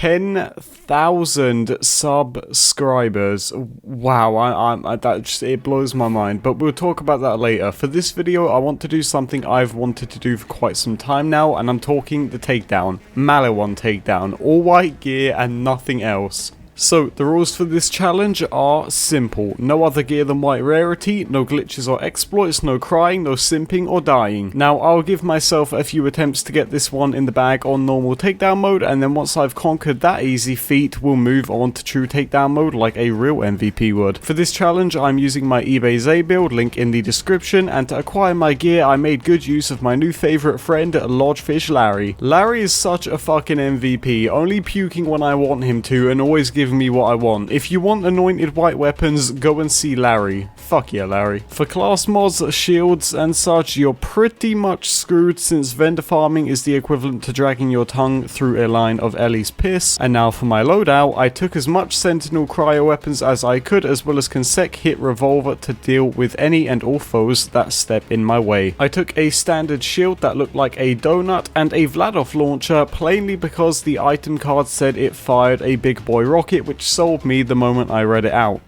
10,000 subscribers. Wow, it blows my mind, but we'll talk about that later. For this video, I want to do something I've wanted to do for quite some time now, and I'm talking the takedown. Maliwan Takedown. All white gear and nothing else. So, the rules for this challenge are simple. No other gear than white rarity, no glitches or exploits, no crying, no simping or dying. Now, I'll give myself a few attempts to get this one in the bag on normal takedown mode, and then once I've conquered that easy feat, we'll move on to true takedown mode like a real MVP would. For this challenge, I'm using my eBay Zay build, link in the description, and to acquire my gear, I made good use of my new favourite friend, Lodgefish Larry. Larry is such a fucking MVP, only puking when I want him to, and always giving me what I want. If you want anointed white weapons, go and see Larry. Fuck yeah, Larry. For class mods, shields and such, you're pretty much screwed since vendor farming is the equivalent to dragging your tongue through a line of Ellie's piss. And now for my loadout, I took as much sentinel cryo weapons as I could, as well as consec hit revolver to deal with any and all foes that step in my way. I took a standard shield that looked like a donut and a Vladov launcher, plainly because the item card said it fired a big boy rocket, which sold me the moment I read it out.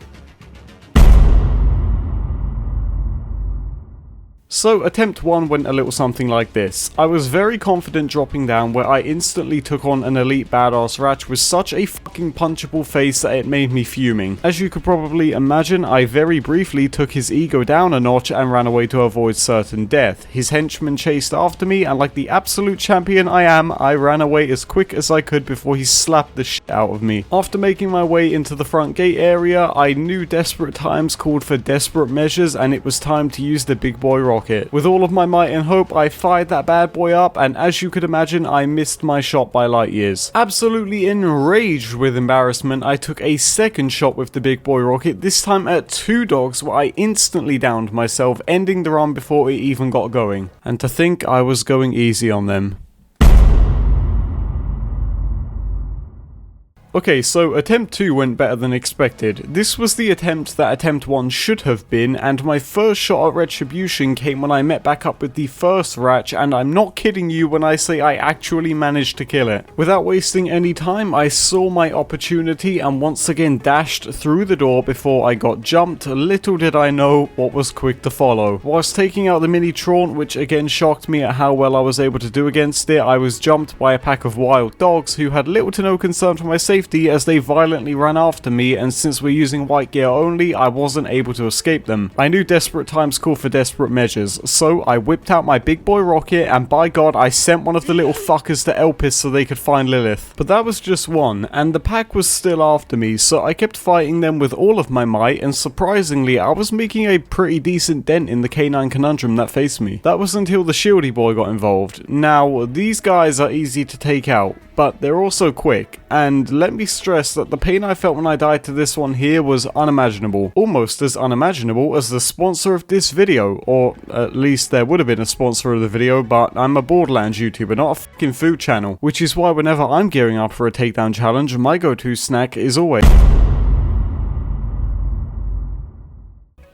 So, attempt 1 went a little something like this. I was very confident dropping down, where I instantly took on an elite badass Ratch with such a fucking punchable face that it made me fuming. As you could probably imagine, I very briefly took his ego down a notch and ran away to avoid certain death. His henchmen chased after me, and like the absolute champion I am, I ran away as quick as I could before he slapped the shit out of me. After making my way into the front gate area, I knew desperate times called for desperate measures, and it was time to use the big boy rocket. With all of my might and hope, I fired that bad boy up, and as you could imagine, I missed my shot by light years. Absolutely enraged with embarrassment, I took a second shot with the big boy rocket, this time at 2 dogs, where I instantly downed myself, ending the run before it even got going. And to think I was going easy on them. Okay, so attempt 2 went better than expected. This was the attempt that attempt 1 should have been, and my first shot at retribution came when I met back up with the first Ratch, and I'm not kidding you when I say I actually managed to kill it. Without wasting any time, I saw my opportunity and once again dashed through the door before I got jumped. Little did I know what was quick to follow. Whilst taking out the mini Traunt, which again shocked me at how well I was able to do against it, I was jumped by a pack of wild dogs who had little to no concern for my safety as they violently ran after me, and since we're using white gear only, I wasn't able to escape them. I knew desperate times call for desperate measures, so I whipped out my big boy rocket, and by God, I sent one of the little fuckers to Elpis so they could find Lilith. But that was just one, and the pack was still after me, so I kept fighting them with all of my might, and surprisingly, I was making a pretty decent dent in the canine conundrum that faced me. That was until the shieldy boy got involved. Now, these guys are easy to take out, but they're also quick, and let me stress that the pain I felt when I died to this one here was unimaginable. Almost as unimaginable as the sponsor of this video, or at least there would have been a sponsor of the video, but I'm a Borderlands YouTuber, not a fucking food channel, which is why whenever I'm gearing up for a takedown challenge, my go-to snack is always...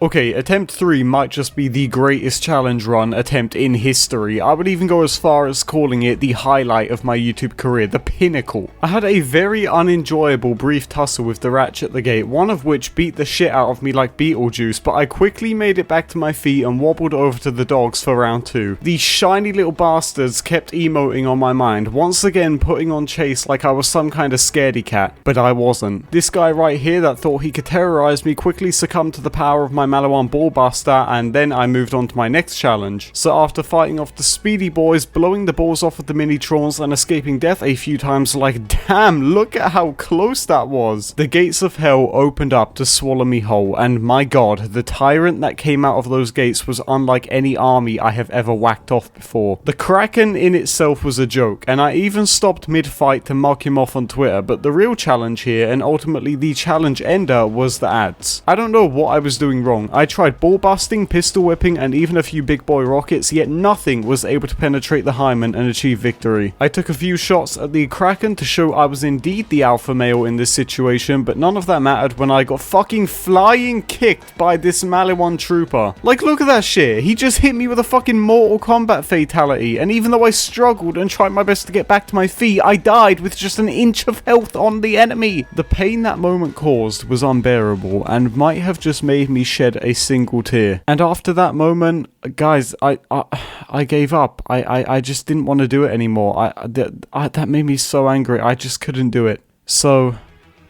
Okay, attempt 3 might just be the greatest challenge run attempt in history. I would even go as far as calling it the highlight of my YouTube career, the pinnacle. I had a very unenjoyable brief tussle with the Ratch at the gate, one of which beat the shit out of me like Beetlejuice, but I quickly made it back to my feet and wobbled over to the dogs for round 2. These shiny little bastards kept emoting on my mind, once again putting on chase like I was some kind of scaredy cat, but I wasn't. This guy right here that thought he could terrorize me quickly succumbed to the power of my Maliwan Ballbuster, and then I moved on to my next challenge. So after fighting off the speedy boys, blowing the balls off of the mini Traunts and escaping death a few times, like damn, look at how close that was. The gates of hell opened up to swallow me whole, and my god, the tyrant that came out of those gates was unlike any army I have ever whacked off before. The Kraken in itself was a joke, and I even stopped mid-fight to mug him off on Twitter, but the real challenge here, and ultimately the challenge ender, was the ads. I don't know what I was doing wrong, wrong. I tried ball busting, pistol whipping, and even a few big boy rockets, yet nothing was able to penetrate the hymen and achieve victory. I took a few shots at the Kraken to show I was indeed the alpha male in this situation, but none of that mattered when I got fucking flying kicked by this Maliwan trooper. Like, look at that shit. He just hit me with a fucking Mortal Kombat fatality, and even though I struggled and tried my best to get back to my feet, I died with just an inch of health on the enemy. The pain that moment caused was unbearable and might have just made me shed a single tear. And after that moment, guys, I gave up. I just didn't want to do it anymore. That made me so angry. I just couldn't do it. So,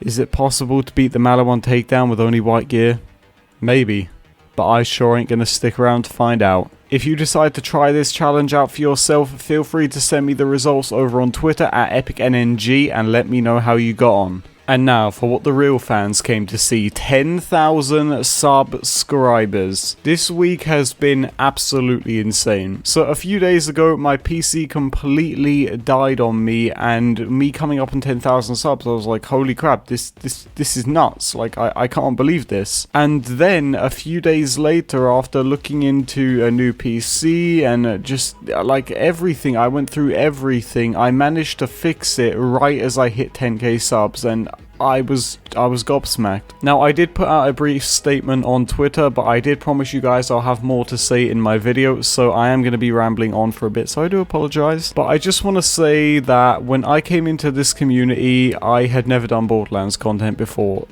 is it possible to beat the Maliwan Takedown with only white gear? Maybe. But I sure ain't gonna stick around to find out. If you decide to try this challenge out for yourself, feel free to send me the results over on Twitter at EpicNNG and let me know how you got on. And now for what the real fans came to see, 10,000 subscribers. This week has been absolutely insane. So a few days ago, my PC completely died on me, and me coming up on 10,000 subs, I was like, holy crap, this is nuts. Like, I can't believe this. And then a few days later, after looking into a new PC and just like everything, I went through everything, I managed to fix it right as I hit 10k subs, and I was gobsmacked. Now, I did put out a brief statement on Twitter, but I did promise you guys I'll have more to say in my video, so I am going to be rambling on for a bit, so I do apologize. But I just want to say that when I came into this community, I had never done Borderlands content before.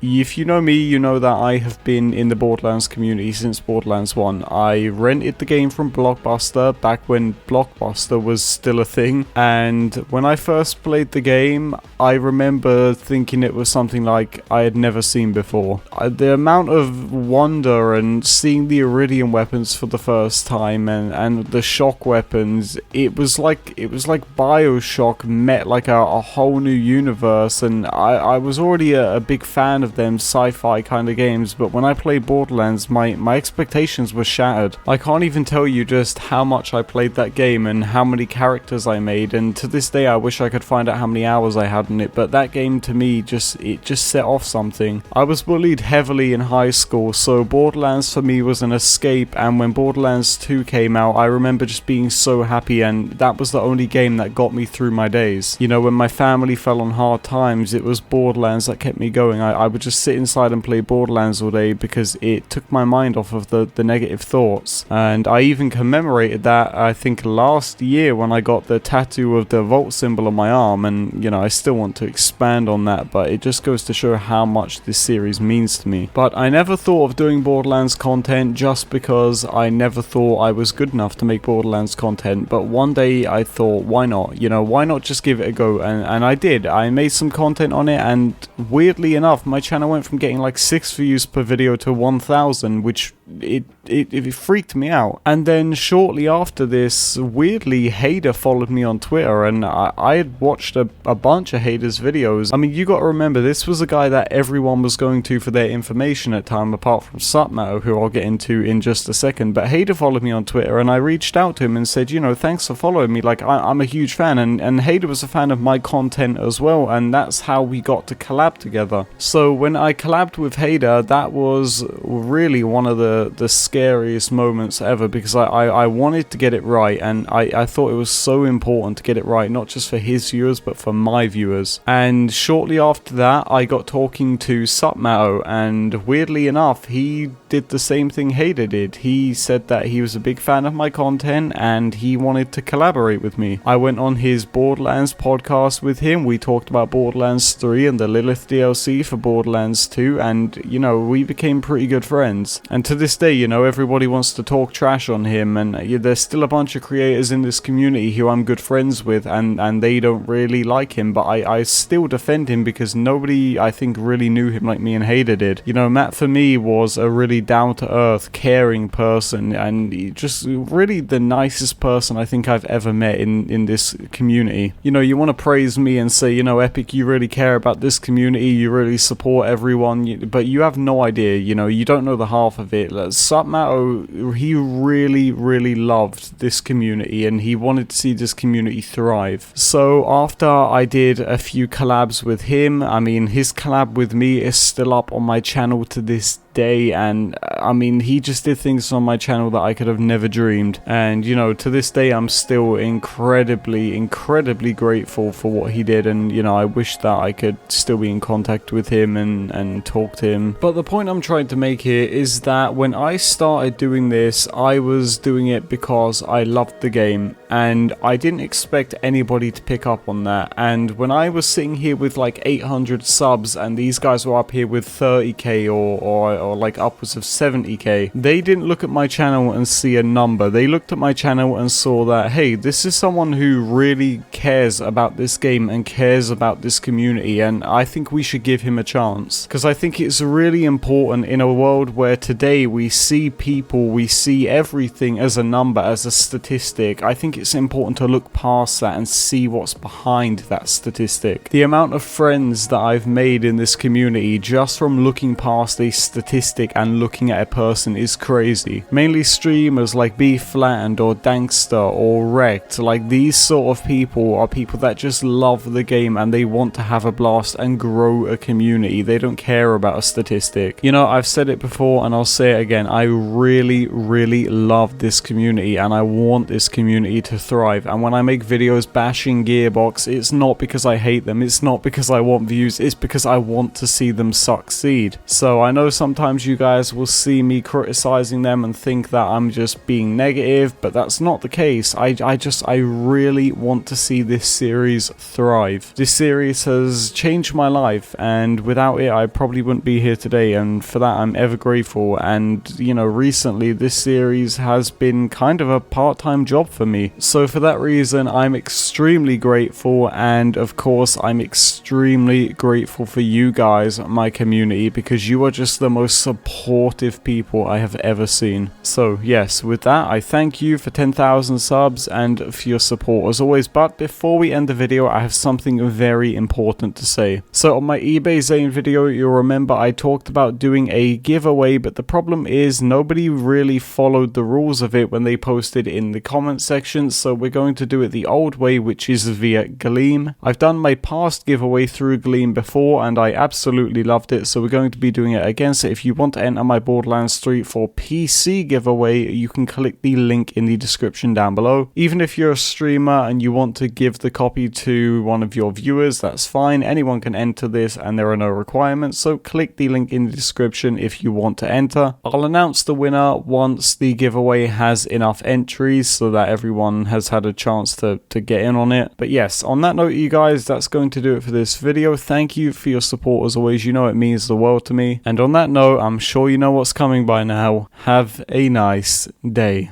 If you know me, you know that I have been in the Borderlands community since Borderlands 1. I rented the game from Blockbuster back when Blockbuster was still a thing, and when I first played the game, I remember thinking it was something like I had never seen before. The amount of wonder and seeing the Iridium weapons for the first time and the shock weapons, it was like BioShock met like a whole new universe, and I was already a big fan of them sci-fi kind of games, but when I played Borderlands, my expectations were shattered. I can't even tell you just how much I played that game and how many characters I made, and to this day I wish I could find out how many hours I had in it, but that game to me just set off something. I was bullied heavily in high school, so Borderlands for me was an escape, and when Borderlands 2 came out, I remember just being so happy, and that was the only game that got me through my days. You know, when my family fell on hard times, it was Borderlands that kept me going. I would just sit inside and play Borderlands all day because it took my mind off of the negative thoughts. And I even commemorated that, I think, last year when I got the tattoo of the Vault symbol on my arm, and you know, I still want to expand on that, but it just goes to show how much this series means to me. But I never thought of doing Borderlands content just because I never thought I was good enough to make Borderlands content, but one day I thought, why not? You know, why not just give it a go? And I did. I made some content on it, and weirdly enough, my channel went from getting like 6 views per video to 1,000, which it freaked me out. And then shortly after this, weirdly, Hader followed me on Twitter, and I had watched a bunch of Hader's videos. I mean, you gotta remember, this was a guy that everyone was going to for their information at time, apart from Submato, who I'll get into in just a second. But Hader followed me on Twitter, and I reached out to him and said, you know, thanks for following me, like, I'm a huge fan, and Hader was a fan of my content as well, and that's how we got to collab together. So when I collabed with Hader, that was really one of the scariest moments ever, because I wanted to get it right, and I thought it was so important to get it right, not just for his viewers but for my viewers. And shortly after that, I got talking to Submato, and weirdly enough, he did the same thing Hader did. He said that he was a big fan of my content and he wanted to collaborate with me. I went on his Borderlands podcast with him. We talked about Borderlands 3 and the Lilith DLC for Borderlands 2, and you know, we became pretty good friends. And to this day, you know, everybody wants to talk trash on him, and there's still a bunch of creators in this community who I'm good friends with, and they don't really like him, but I still defend him because nobody, I think, really knew him like me and Hader did. You know, Matt for me was a really down-to-earth, caring person, and just really the nicest person I think I've ever met in this community. You know, you want to praise me and say, you know, Epic, you really care about this community, you really support everyone, but you have no idea, you know, you don't know the half of it. Submato, he really loved this community, and he wanted to see this community thrive. So after I did a few collabs with him, I mean, his collab with me is still up on my channel to this day, and I mean, he just did things on my channel that I could have never dreamed. And you know, to this day I'm still incredibly grateful for what he did, and you know, I wish that I could still be in contact with him and talk to him. But the point I'm trying to make here is that when I started doing this, I was doing it because I loved the game, and I didn't expect anybody to pick up on that. And when I was sitting here with like 800 subs and these guys were up here with 30k or like upwards of 70k, they didn't look at my channel and see a number. They looked at my channel and saw that, hey, this is someone who really cares about this game and cares about this community, and I think we should give him a chance. Because I think it's really important in a world where today we see people, we see everything as a number, as a statistic. I think it's important to look past that and see what's behind that statistic. The amount of friends that I've made in this community just from looking past a statistic and looking at a person is crazy. Mainly streamers like B Flattened or Dankster or Wrecked. Like, these sort of people are people that just love the game and they want to have a blast and grow a community. They don't care about a statistic. You know, I've said it before and I'll say it again. I really love this community and I want this community to thrive. And when I make videos bashing Gearbox, it's not because I hate them. It's not because I want views. It's because I want to see them succeed. So I know sometimes you guys will see me criticizing them and think that I'm just being negative, but that's not the case. I really want to see this series thrive. This series has changed my life, and without it I probably wouldn't be here today, and for that I'm ever grateful. And you know, recently this series has been kind of a part-time job for me, so for that reason I'm extremely grateful. And of course I'm extremely grateful for you guys, my community, because you are just the most supportive people I have ever seen. So yes, with that I thank you for 10,000 subs and for your support as always. But before we end the video, I have something very important to say. So on my eBay Zane video, you'll remember I talked about doing a giveaway, but the problem is nobody really followed the rules of it when they posted in the comment section, so we're going to do it the old way, which is via Gleam. I've done my past giveaway through Gleam before and I absolutely loved it, so we're going to be doing it again. So if you want to enter my Borderlands 3 for PC giveaway, you can click the link in the description down below. Even if you're a streamer and you want to give the copy to one of your viewers, that's fine. Anyone can enter this and there are no requirements, so click the link in the description if you want to enter. I'll announce the winner once the giveaway has enough entries so that everyone has had a chance to get in on it. But yes, on that note you guys, that's going to do it for this video. Thank you for your support as always. You know it means the world to me. And on that note, I'm sure you know what's coming by now. Have a nice day.